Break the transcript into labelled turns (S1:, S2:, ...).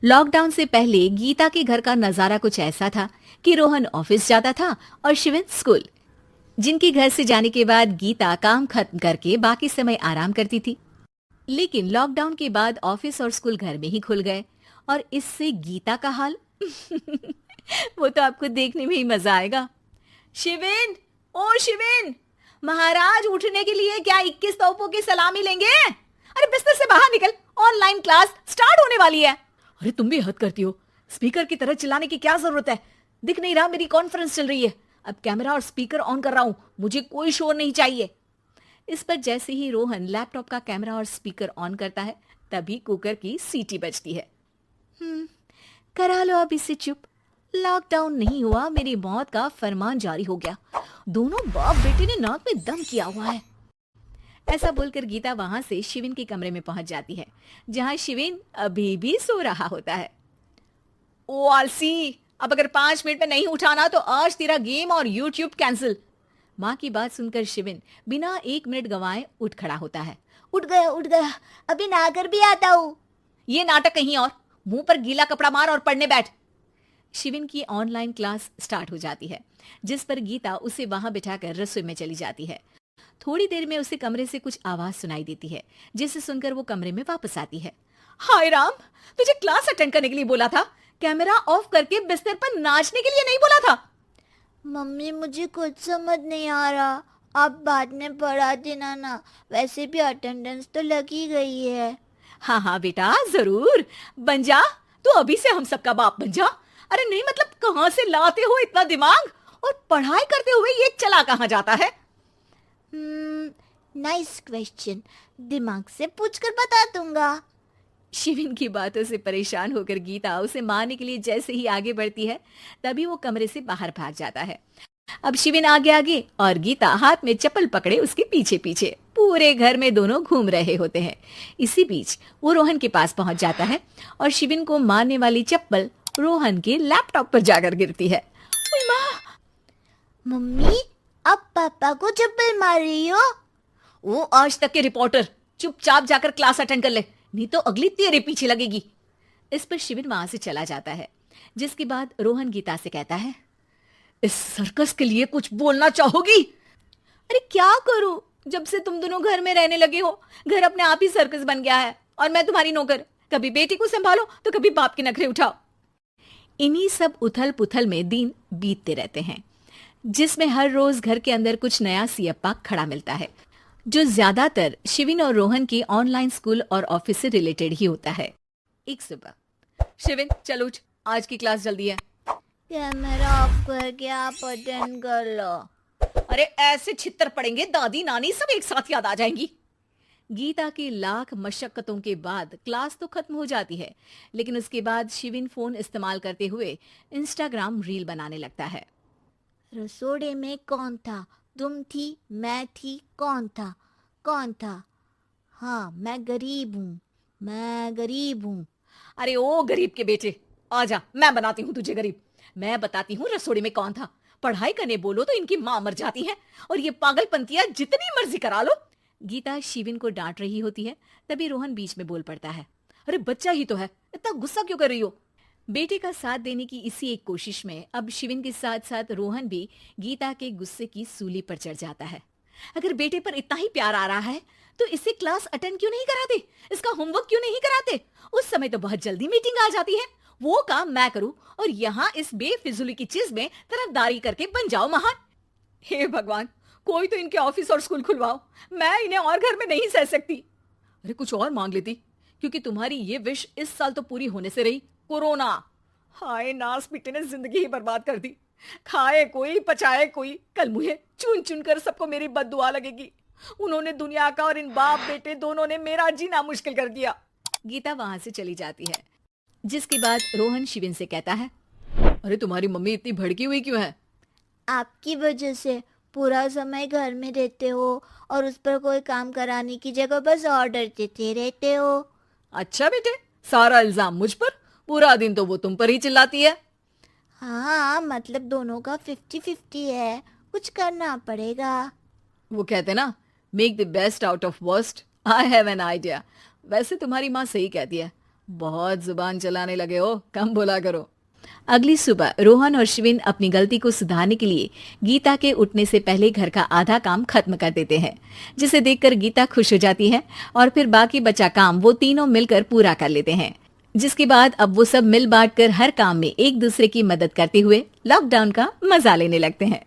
S1: Lockdown से पहले गीता के घर का नजारा कुछ ऐसा था कि रोहन ऑफिस जाता था और शिवन स्कूल। जिनके घर से जाने के बाद गीता काम खत्म करके बाकी समय आराम करती थी। लेकिन लॉकडाउन के बाद ऑफिस और स्कूल घर में ही खुल गए और इससे गीता का हाल वो तो आपको देखने में ही मजा आएगा। शिवेन, ओ शिवेन, महाराज उठने के लिए क्या 21 तोपों की सलामी लेंगे? अरे बिस्तर से बाहर निकल, ऑनलाइन क्लास स्टार्ट होने वाली है। अरे तुम भी हद करती हो, स्पीकर की तरह चिल्लाने की क्या जरूरत है? दिख नहीं रहा मेरी कॉन्फ्रेंस चल रही है। अब कैमरा और स्पीकर ऑन कर रहा हूं, मुझे कोई शोर नहीं चाहिए। इस पर जैसे ही रोहन लैपटॉप का कैमरा और स्पीकर ऑन करता है तभी कुकर की सीटी बजती है। करा लो अब इसे चुप। लॉकडाउन नहीं हुआ, मेरी मौत का फरमान जारी हो गया। दोनों बाप बेटे ने नाक में दम किया हुआ है। ऐसा बोलकर गीता वहां से शिविन के कमरे में पहुंच जाती है, जहां शिविन अभी भी सो रहा होता है। ओ आलसी, अब अगर 5 मिनट में नहीं उठाना तो आज तेरा गेम और यूट्यूब कैंसिल। माँ की बात सुनकर शिविन बिना 1 मिनट गंवाए उठ खड़ा होता है। उठ गया, अभी नहाकर भी आता हूँ। ये नाटक कहीं और, मुंह पर गीला कपड़ा मार और पढ़ने बैठ। शिविन की ऑनलाइन क्लास स्टार्ट हो जाती है, जिस पर गीता उसे वहां बिठाकर रसोई में चली जाती है। थोड़ी देर में उसे कमरे से कुछ आवाज सुनाई देती है, जिसे सुनकर वो कमरे में वापस आती है। हाय राम, तुझे क्लास अटेंड करने के लिए बोला था, कैमरा ऑफ करके बिस्तर पर नाचने के लिए नहीं बोला था।
S2: मम्मी मुझे कुछ समझ नहीं आ रहा, आप बाद में पढ़ा देना ना, वैसे भी अटेंडेंस तो लगी गई है।
S1: हाँ हाँ बेटा, जरूर बन जा, तू अभी से हम सबका बाप बन जा। अरे नहीं मतलब कहाँ से लाते हो इतना दिमाग, और पढ़ाई करते हुए ये चला कहाँ जाता है?
S2: नाइस क्वेश्चन, दिमाग से पूछकर बता दूंगा।
S1: शिविन की बातों से परेशान होकर गीता उसे मारने के लिए जैसे ही आगे बढ़ती है तभी वो कमरे से बाहर भाग जाता है। अब शिविन आगे आगे और गीता हाथ में चप्पल पकड़े उसके पीछे पीछे पूरे घर में दोनों घूम रहे होते हैं। इसी बीच वो रोहन के पास पहुंच जाता है और शिविन को मारने वाली चप्पल रोहन के लैपटॉप पर जाकर गिरती है। ओए माँ!
S2: मम्मी, अब पापा को चप्पल मार रही हो?
S1: वो आज तक के रिपोर्टर, चुपचाप जाकर क्लास अटेंड कर ले, नहीं तो अगली तेरे पीछे लगेगी। इस पर शिविन वहां से चला जाता है, जिसके बाद रोहन गीता से कहता है, इस सर्कस के लिए कुछ बोलना चाहोगी? अरे क्या करूं, जब से तुम दोनों घर में रहने लगे हो, घर अपने आप ही सर्कस बन गया है और मैं तुम्हारी नौकर। कभी बेटी को संभालो तो कभी बाप के नखरे उठाओ। इन्हीं सब उथल पुथल में दिन बीतते रहते हैं, जिसमें हर रोज घर के अंदर कुछ नया सियप्पा खड़ा मिलता है, जो ज्यादातर शिविन और रोहन की ऑनलाइन स्कूल और ऑफिस से रिलेटेड ही होता है। एक सुबह, शिविन चल उठ, आज की क्लास जल्दी है।
S2: कैमरा ऑफ करके आप अटेंड कर लो।
S1: अरे ऐसे छित्तर पड़ेंगे, दादी नानी सब एक साथ याद आ जाएंगी। गीता की लाख मशक्कतों के बाद क्लास तो खत्म हो जाती है, लेकिन उसके बाद शिविन फोन इस्तेमाल करते हुए इंस्टाग्राम रील बनाने लगता है।
S2: रसोड़े में कौन था? तुम थी, मैं थी, कौन था? कौन था? हाँ, मैं गरीब हूँ।
S1: अरे ओ गरीब के बेटे, आजा, मैं बनाती हूँ तुझे गरीब। मैं बताती हूँ रसोड़ी में कौन था। पढ़ाई करने बोलो तो इनकी माँ मर जाती है, और ये पागलपंतियां जितनी मर्जी करा लो। गीता शिविन को डांट रही होती है, तभी रोहन बीच में बोल पड़ता है। अरे बच्चा ही तो है, इतना गुस्सा क्यों कर रही हो? बेटे का साथ देने की इसी एक कोशिश में अब शिविन के साथ साथ रोहन भी गीता के गुस्से की सूली पर चढ़ जाता है। अगर बेटे पर इतना ही प्यार आ रहा है तो इसे क्लास अटेंड क्यों नहीं कराते, इसका होमवर्क क्यों नहीं कराते? उस समय तो बहुत जल्दी मीटिंग आ जाती है, वो काम मैं करूं और यहाँ इस बेफिजुली की चीज में तरफदारी करके बन जाओ महान। हे भगवान, कोई तो इनके ऑफिस और स्कूल खुलवाओ, मैं इन्हें और घर में नहीं सह सकती। अरे कुछ और मांग लेती, क्योंकि तुम्हारी ये विश इस साल तो पूरी होने से रही, कोरोना। हाय नास बेटे ने जिंदगी ही बर्बाद कर दी। खाए कोई पचाए कोई, कल मुझे चुन चुन कर सबको मेरी बद्दुआ लगेगी। उन्होंने दुनिया का और इन बाप बेटे दोनों ने मेरा जीना मुश्किल कर दिया। गीता वहां से चली जाती है, जिसके बाद रोहन शिविन से कहता है, अरे तुम्हारी मम्मी इतनी भड़की हुई क्यों है?
S2: आपकी वजह से पूरा समय घर में रहते हो और उस पर कोई काम कराने की जगह बस ऑर्डर देते रहते हो।
S1: अच्छा बेटे, सारा इल्जाम मुझ पर, पूरा दिन तो वो तुम पर ही चिल्लाती है।
S2: हाँ, मतलब दोनों का 50-50 है, कुछ करना पड़ेगा।
S1: वो कहते ना, make the best out of worst. I have an idea. वैसे तुम्हारी माँ सही कहती है, बहुत जुबान चलाने लगे हो, कम बोला करो। अगली सुबह रोहन और शिविन अपनी गलती को सुधारने के लिए गीता के उठने से पहले घर का आधा काम खत्म कर देते हैं, जिसे देखकर गीता खुश हो जाती है और फिर बाकी बचा काम वो तीनों मिलकर पूरा कर लेते हैं। जिसके बाद अब वो सब मिल बांट कर हर काम में एक दूसरे की मदद करते हुए लॉकडाउन का मजा लेने लगते हैं।